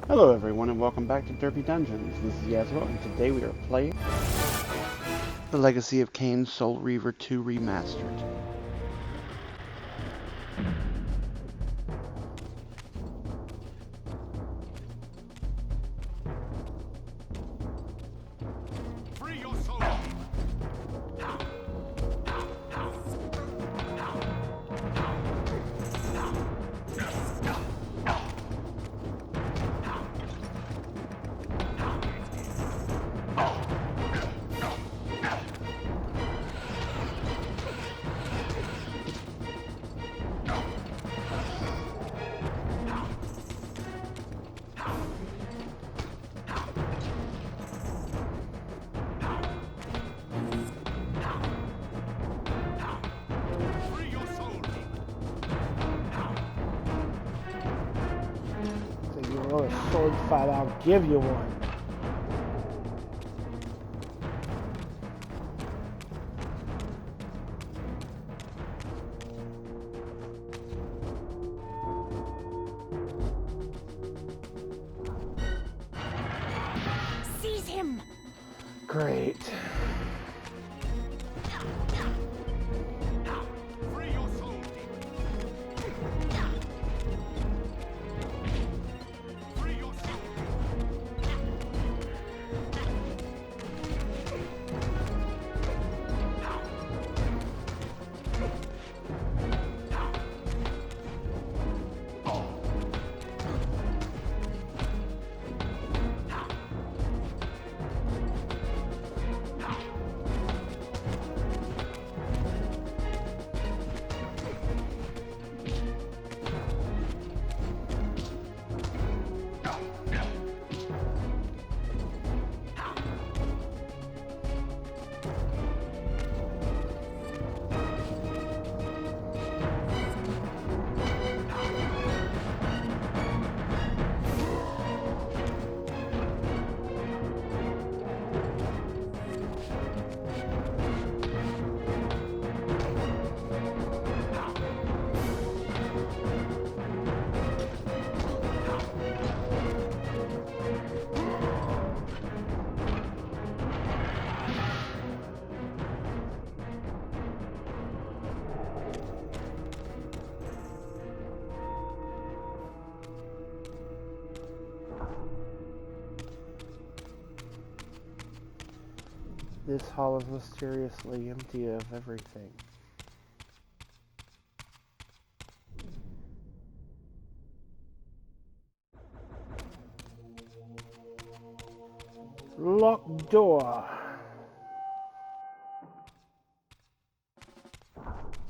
Hello everyone and welcome back to Derpy Dungeons. This is Yasuo and today we are playing The Legacy of Kain Soul Reaver 2 Remastered. Free your soul! Free your soul! So you want a sword fight, I'll give you one. Seize him! Great. Free your soul! Free your soul! This hall is mysteriously empty of everything. Locked door.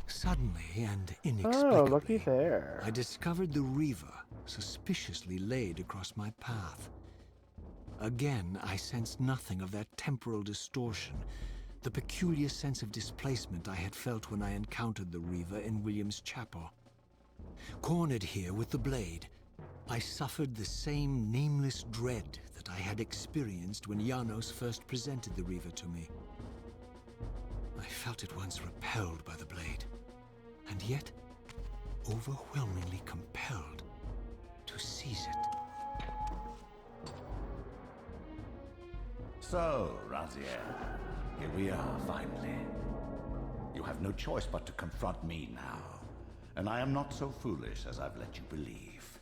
Suddenly and Oh, inexplicably, looky there. I discovered the Reaver suspiciously laid across my path. Again, I sensed nothing of that temporal distortion, the peculiar sense of displacement I had felt when I encountered the Reaver in William's chapel. Cornered here with the blade, I suffered the same nameless dread that I had experienced when Janos first presented the Reaver to me. I felt at once repelled by the blade, and yet overwhelmingly compelled to seize it. So, Raziel, here we are finally. You have no choice but to confront me now, and I am not so foolish as I've let you believe.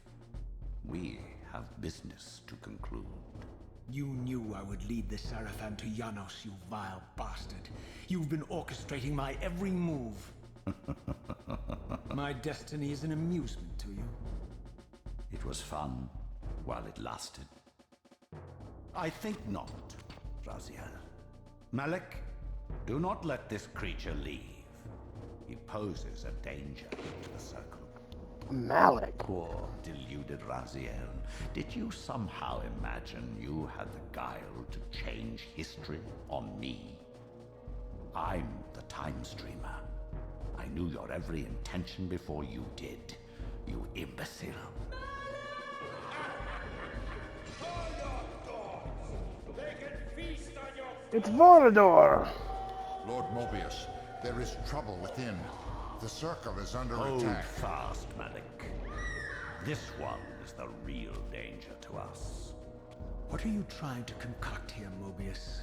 We have business to conclude. You knew I would lead the Seraphim to Janos, you vile bastard. You've been orchestrating my every move. My destiny is an amusement to you. It was fun while it lasted. I think not, Raziel. Malik, do not let this creature leave. He poses a danger to the circle. Malik. Poor, deluded Raziel. Did you somehow imagine you had the guile to change history on me? I'm the time streamer. I knew your every intention before you did, you imbecile. It's Volador. Lord Mobius, there is trouble within. The circle is under Hold attack. fast, Malik. This one is the real danger to us. What are you trying to concoct here, Mobius?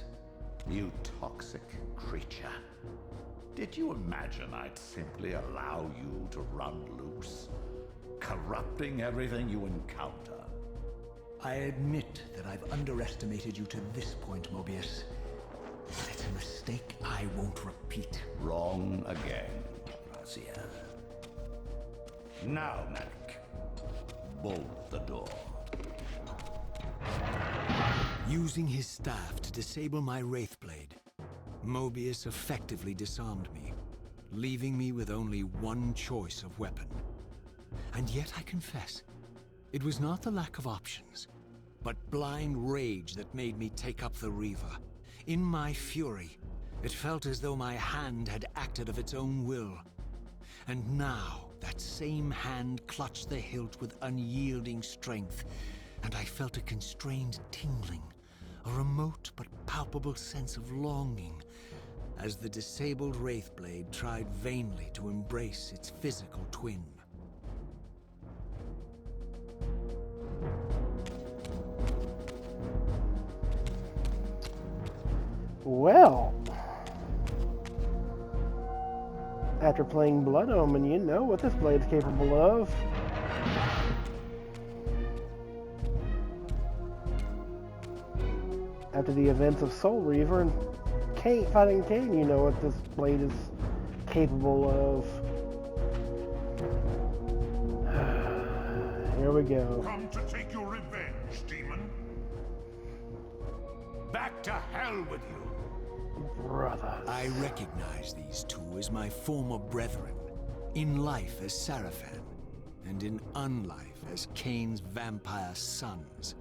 You toxic creature. Did you imagine I'd simply allow you to run loose, corrupting everything you encounter? I admit that I've underestimated you to this point, Mobius. But it's a mistake I won't repeat. Wrong again, Raziel. Now, medic, bolt the door. Using his staff to disable my Wraithblade, Mobius effectively disarmed me, leaving me with only one choice of weapon. And yet I confess, it was not the lack of options, but blind rage that made me take up the Reaver. In my fury, it felt as though my hand had acted of its own will. And now, that same hand clutched the hilt with unyielding strength, and I felt a constrained tingling, a remote but palpable sense of longing, as the disabled Wraithblade tried vainly to embrace its physical twin. Well, after playing Blood Omen, you know what this blade's capable of. After the events of Soul Reaver and fighting Cain, you know what this blade is capable of. Here we go. Come to take your revenge, demon. Back to hell with you! Brothers. I recognize these two as my former brethren, in life as Sarafan, and in unlife as Cain's vampire sons.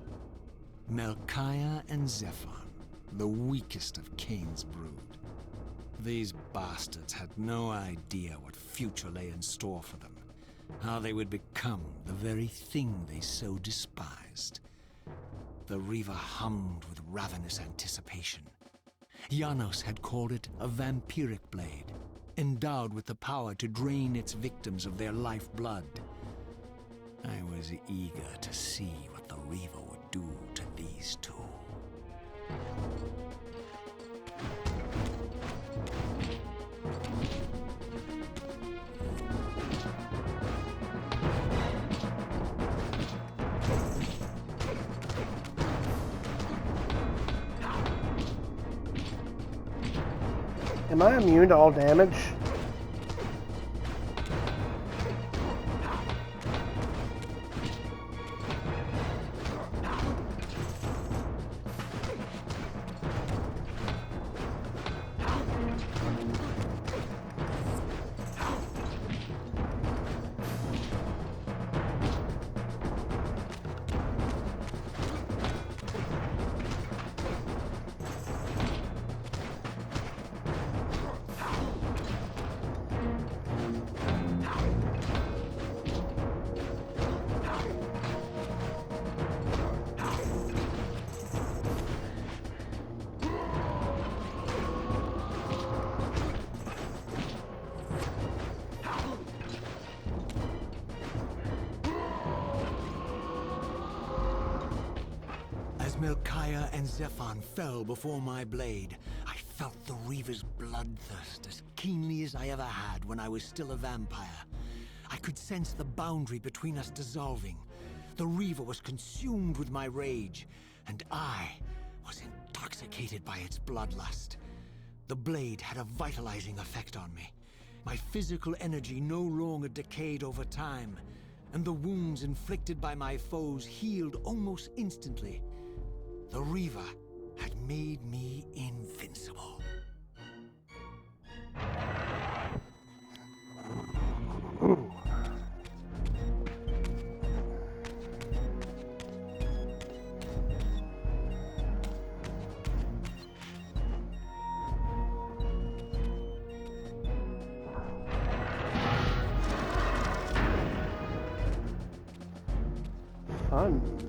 Melchiah and Zephon, the weakest of Cain's brood. These bastards had no idea what future lay in store for them, how they would become the very thing they so despised. The Reaver hummed with ravenous anticipation. Janos had called it a vampiric blade, endowed with the power to drain its victims of their lifeblood. I was eager to see what the Reaver would do to these two. Am I immune to all damage? Melchiah and Zephon fell before my blade. I felt the Reaver's bloodthirst as keenly as I ever had when I was still a vampire. I could sense the boundary between us dissolving. The Reaver was consumed with my rage, and I was intoxicated by its bloodlust. The blade had a vitalizing effect on me. My physical energy no longer decayed over time, and the wounds inflicted by my foes healed almost instantly. The Reaver had made me invincible. Fun.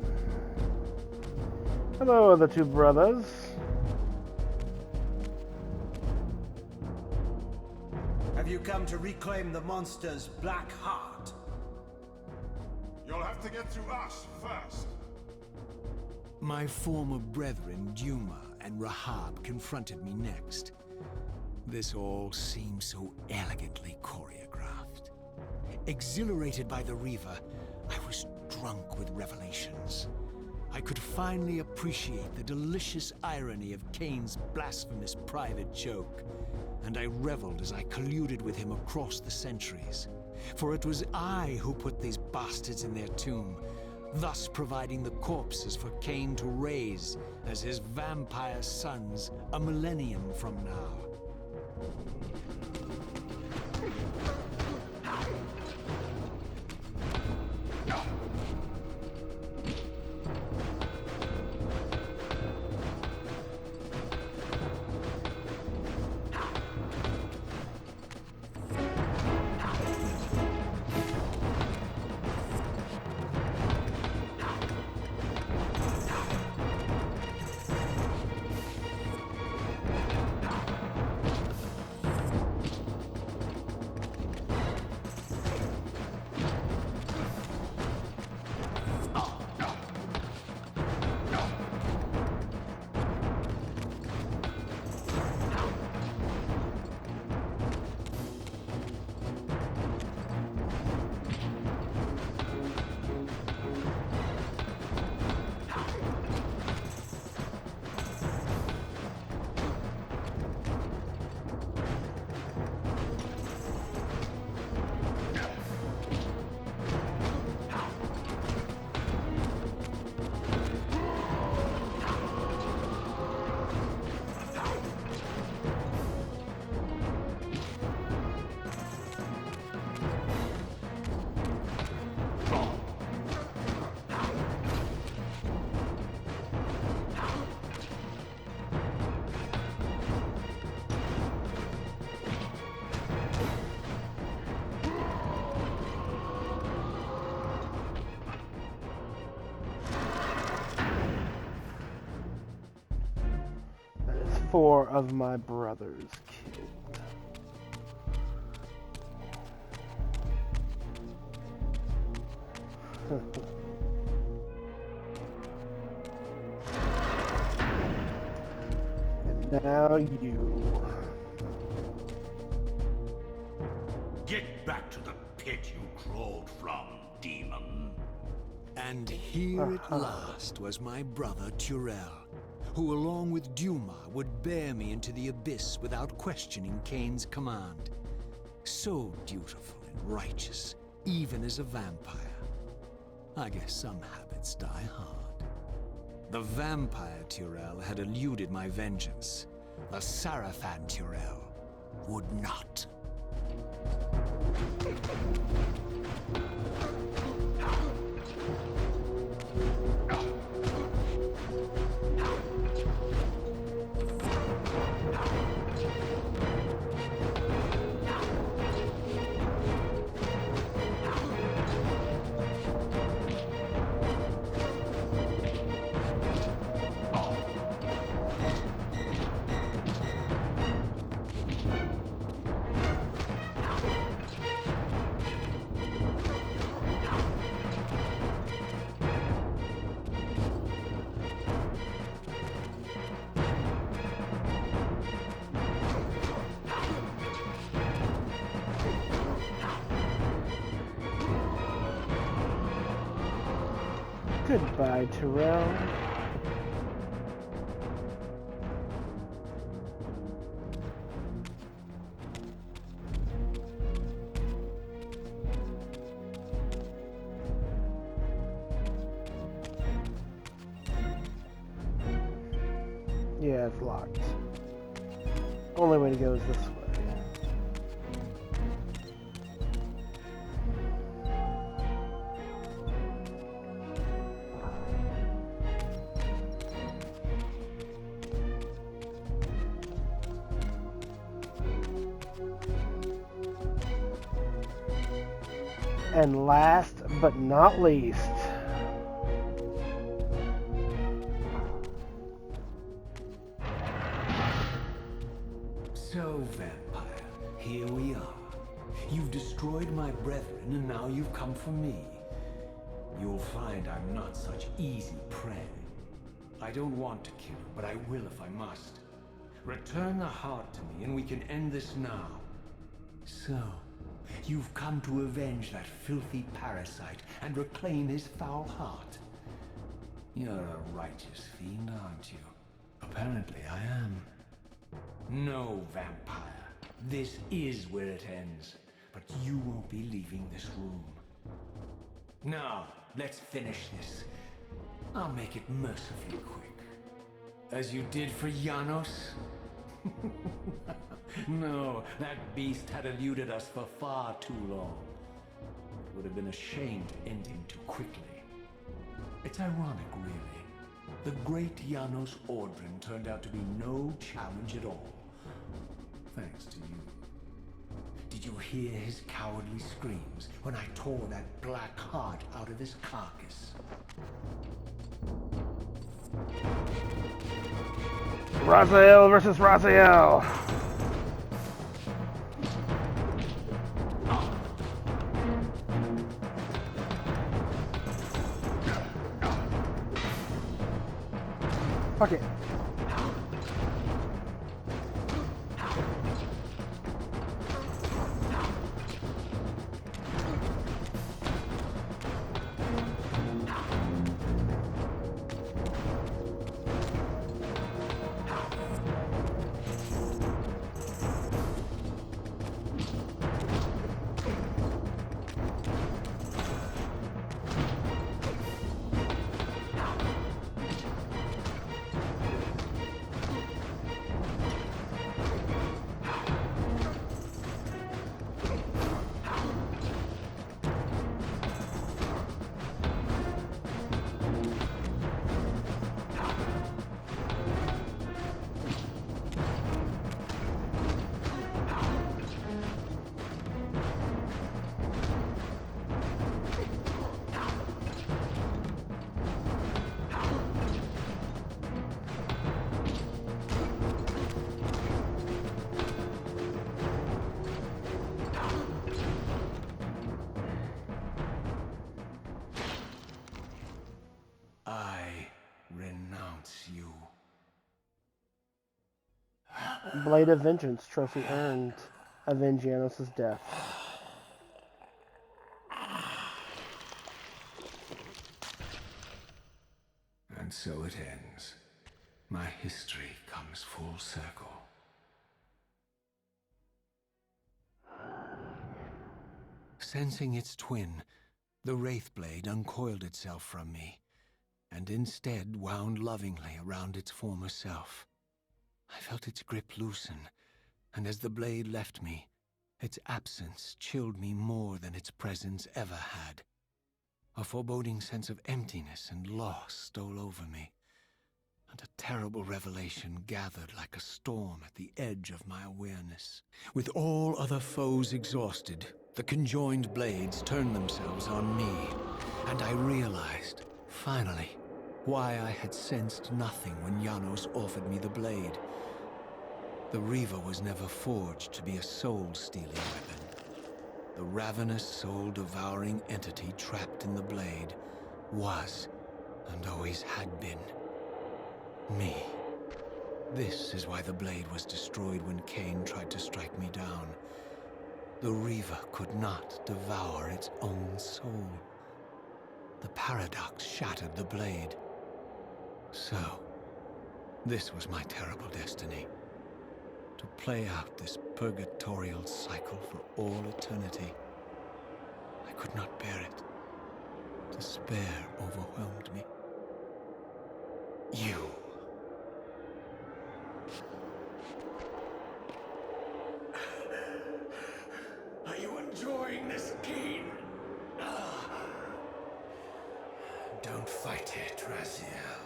Hello, other two brothers. Have you come to reclaim the monster's black heart? You'll have to get through us first. My former brethren, Duma and Rahab, confronted me next. This all seemed so elegantly choreographed. Exhilarated by the Reaver, I was drunk with revelations. I could finally appreciate the delicious irony of Cain's blasphemous private joke, and I reveled as I colluded with him across the centuries. For it was I who put these bastards in their tomb, thus providing the corpses for Cain to raise as his vampire sons a millennium from now. That is 4 of my brothers killed. And now you. Get back to the pit you crawled from, demon. And here at last was my brother Turel, who along with Duma would bear me into the abyss without questioning Cain's command. So dutiful and righteous, even as a vampire. I guess some habits die hard. The vampire Turel had eluded my vengeance. The Sarafan Turel would not. Goodbye, Terrell. Yeah, it's locked. Only way to go is this way. And last but not least, So, vampire, here we are. You've destroyed my brethren, and now you've come for me. You'll find I'm not such easy prey. I don't want to kill you, but I will if I must. Return the heart to me and we can end this now. So, you've come to avenge that filthy parasite and reclaim his foul heart. You're a righteous fiend, aren't you? Apparently I am. No, vampire. This is where it ends. But you won't be leaving this room. Now, let's finish this. I'll make it mercifully quick. As you did for Janos? No, that beast had eluded us for far too long. It would have been a shame to end him too quickly. It's ironic, really. The great Janos Ordrin turned out to be no challenge at all. Thanks to you. Did you hear his cowardly screams when I tore that black heart out of his carcass? Raziel versus Raziel. Fuck it. Blade of Vengeance trophy earned. Avenge Janos' death. And so it ends. My history comes full circle. Sensing its twin, the Wraithblade uncoiled itself from me, and instead wound lovingly around its former self. I felt its grip loosen, and as the blade left me, its absence chilled me more than its presence ever had. A foreboding sense of emptiness and loss stole over me, and a terrible revelation gathered like a storm at the edge of my awareness. With all other foes exhausted, the conjoined blades turned themselves on me, and I realized, finally, why I had sensed nothing when Janos offered me the blade. The Reaver was never forged to be a soul-stealing weapon. The ravenous, soul-devouring entity trapped in the blade was, and always had been, me. This is why the blade was destroyed when Cain tried to strike me down. The Reaver could not devour its own soul. The paradox shattered the blade. So, this was my terrible destiny. To play out this purgatorial cycle for all eternity. I could not bear it. Despair overwhelmed me. You. Are you enjoying this game? Don't fight it, Raziel.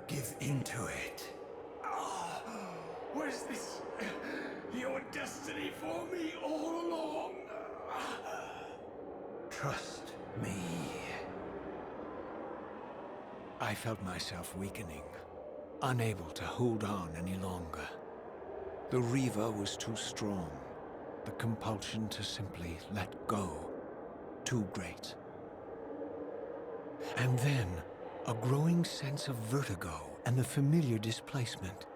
Give into it. Was this your destiny for me all along? Trust me. I felt myself weakening, unable to hold on any longer. The Reaver was too strong, the compulsion to simply let go. too great. And then, a growing sense of vertigo and the familiar displacement.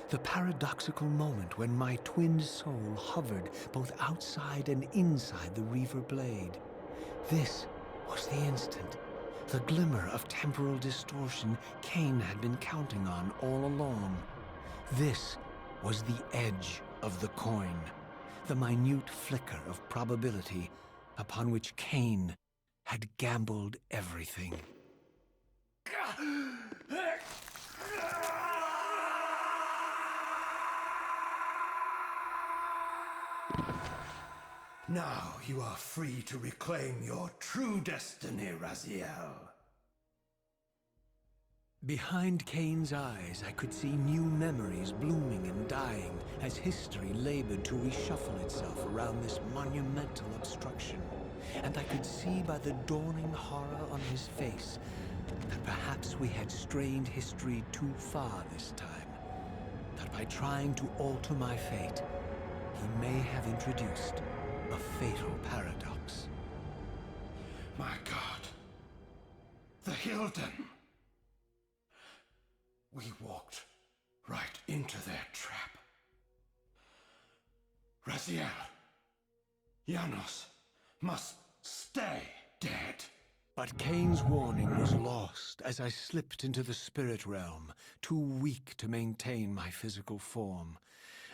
The paradoxical moment when my twin soul hovered both outside and inside the Reaver blade. This was the instant, the glimmer of temporal distortion Cain had been counting on all along. This was the edge of the coin, the minute flicker of probability upon which Cain had gambled everything. Now you are free to reclaim your true destiny, Raziel. Behind Cain's eyes, I could see new memories blooming and dying as history labored to reshuffle itself around this monumental obstruction. And I could see by the dawning horror on his face that perhaps we had strained history too far this time. That by trying to alter my fate, he may have introduced a fatal paradox. My God. The Hilden. We walked right into their trap. Raziel, Janos must stay dead. But Cain's warning was lost as I slipped into the spirit realm, too weak to maintain my physical form.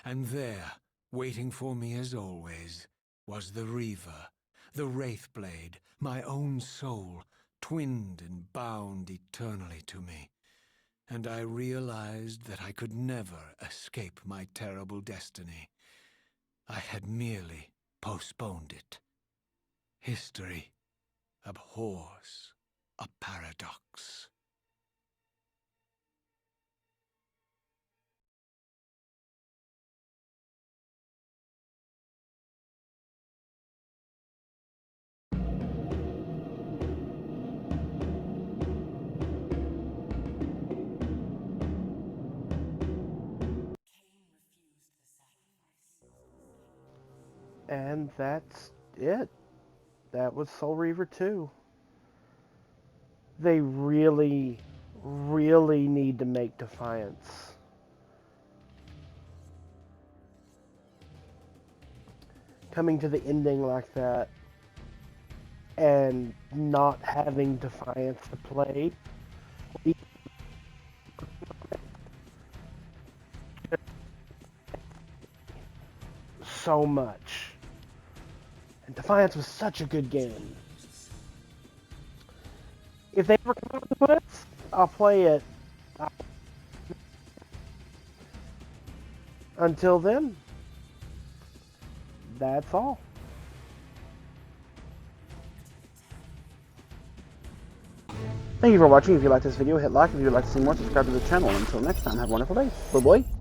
And there, waiting for me as always, was the Reaver, the Wraithblade, my own soul, twinned and bound eternally to me. And I realized that I could never escape my terrible destiny. I had merely postponed it. History abhors a paradox. And that's it. That was Soul Reaver 2. They really, really need to make Defiance. Coming to the ending like that and not having Defiance to play. So much. And Defiance was such a good game. If they ever come out with this, I'll play it. Until then, that's all. Thank you for watching. If you liked this video, hit like. If you'd like to see more, subscribe to the channel. Until next time, have a wonderful day. Bye-bye.